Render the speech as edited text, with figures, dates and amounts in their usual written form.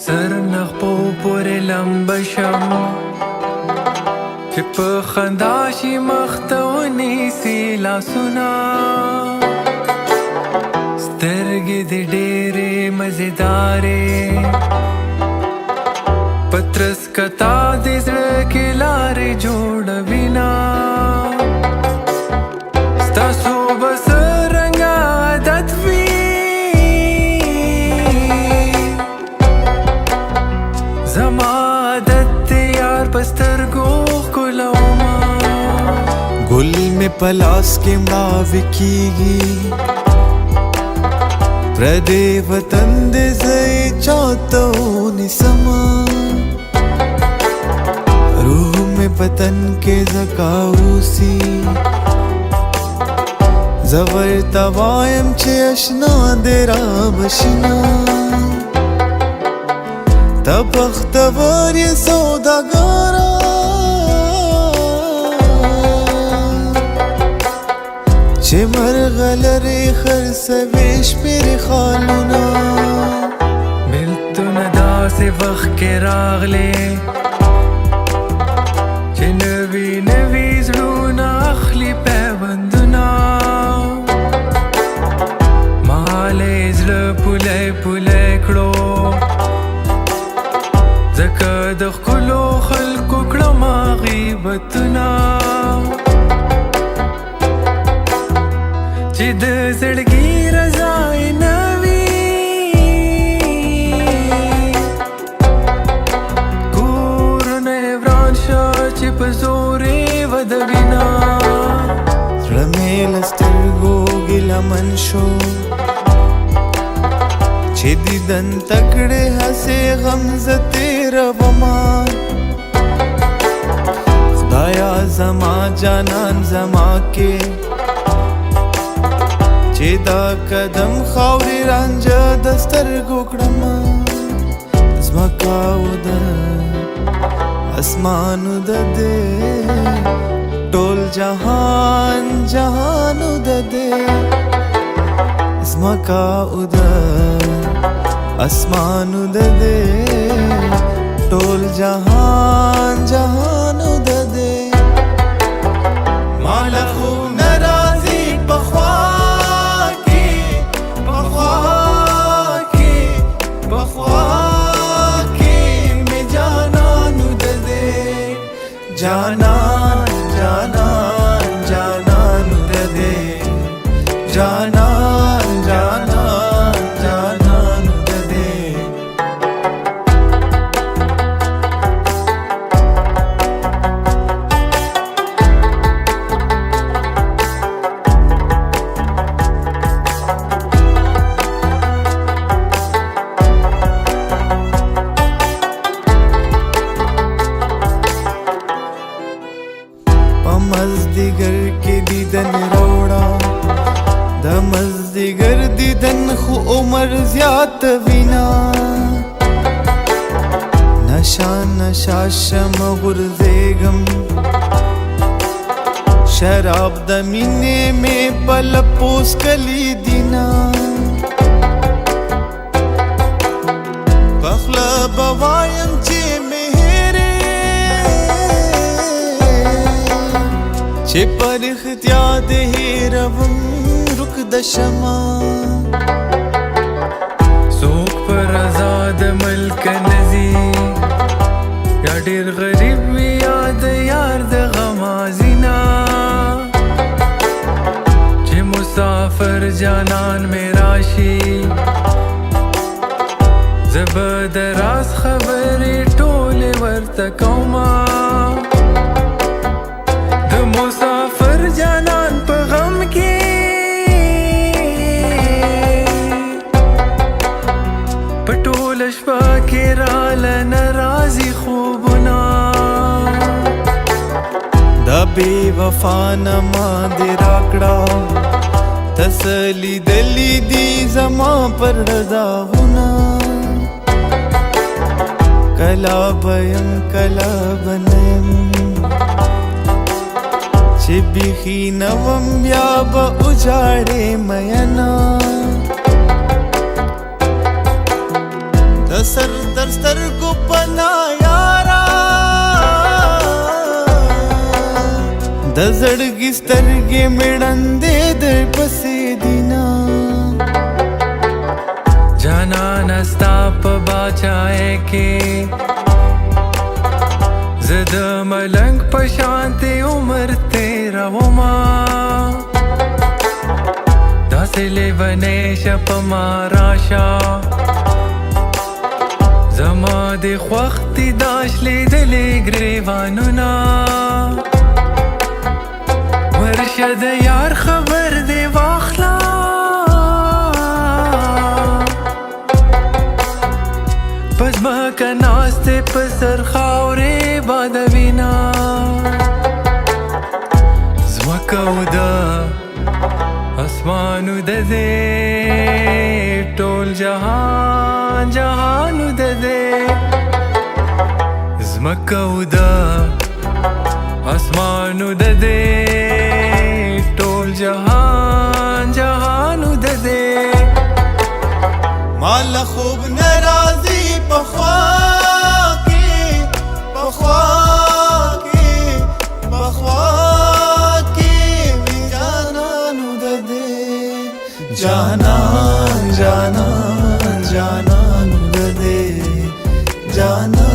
سرنخ پو پورې لمبه شم چې په خندا شي مخته ونیسي لاسونه سترګې دې ډېرې مزېدارې په ترسکتا دې زړه کې لارې جوړوینه ستاسو به څرنګه عادت وي زما عادت دی یار په سترګو ښکلومه ګل مې په لاس کې مړاوې کېږي پردی وطن دې زه یې چاته ونیسمه روح مې په تن کې ځکه اوسي زه ورته وایم چې اشنا دې رابشینه ته بختور یې سوداګره چې مرغه لرې خرڅوي شپېرې خالونه بېلتونه داسې وخت کې راغلې چې نوي نوي زړونه اخلي پیوندونه ماله یې زړه پولی پولی کړو ځکه د ښکلو خلکو کړمه غیبتونه چې د زړګي رضا یې نه وي کورونه یې وران شه چې په زور یې ودوینه زړه مې له سترګو ګیلمن شو چې دیدن تکړې هسې غمزه تېرومه خدایا زما جانان زما کې چې دا قدم خاورې رانجه د سترګو کړمه ځمکه او د اسمانو د دې ټول جهان جهانو د دې ځمکه او د اسمانو د دې ټول جهان جهانو د دې مالا خو ناراضي پخوا کې مې جانانو د دې جانان جانان جانانو د دې جانان جانان جانانو د دې په مازدیګر کې دیدن راوړه د مازدیګر دیدن خو عمر زیات وینا نشا نشا شم غورځېږم شراب د مینې مې په لپو څکلي دینا په خوله به وایم چې مې هېرې چې په رښتیا دې هېروم رک د شمه څوک پر آزاد ملک نزي یا ډېر غریب وي یا د یار د غمازینا چې مسافر جانان مې راشي زه به د راز خبرې ټولې ورته کومه د مسافر جانان په غم کې په ټوله شپه کې راله ناراضي خوبونه دا بې وفا نما دې راکړه تسلی دلی دی زما پر رضاونه कला भयं कला बनयं چې بیخي نوم بیا به اجاړې مینا د سر در سترګو پنا یارا د زړګي سترګې مړندې در پسې دینا جانان استا په باچای کې زد ملنګ په شانتي عمر تیرا وما داسې لیونې شپ ماراشا زما د خوختي داش لیدلې ګریوانونه ورشه د یار خبر دی واخلا پس بکه ناسته په سر خاورې بادوینا زمکه او د اسمانو د دې ټول جهان جهانو د دې زمکه او د اسمانو د دې ټول جهان جهانو د دې مال خوب ناراضي پخوا کې وی جانانو د دې جانانو د دې جانا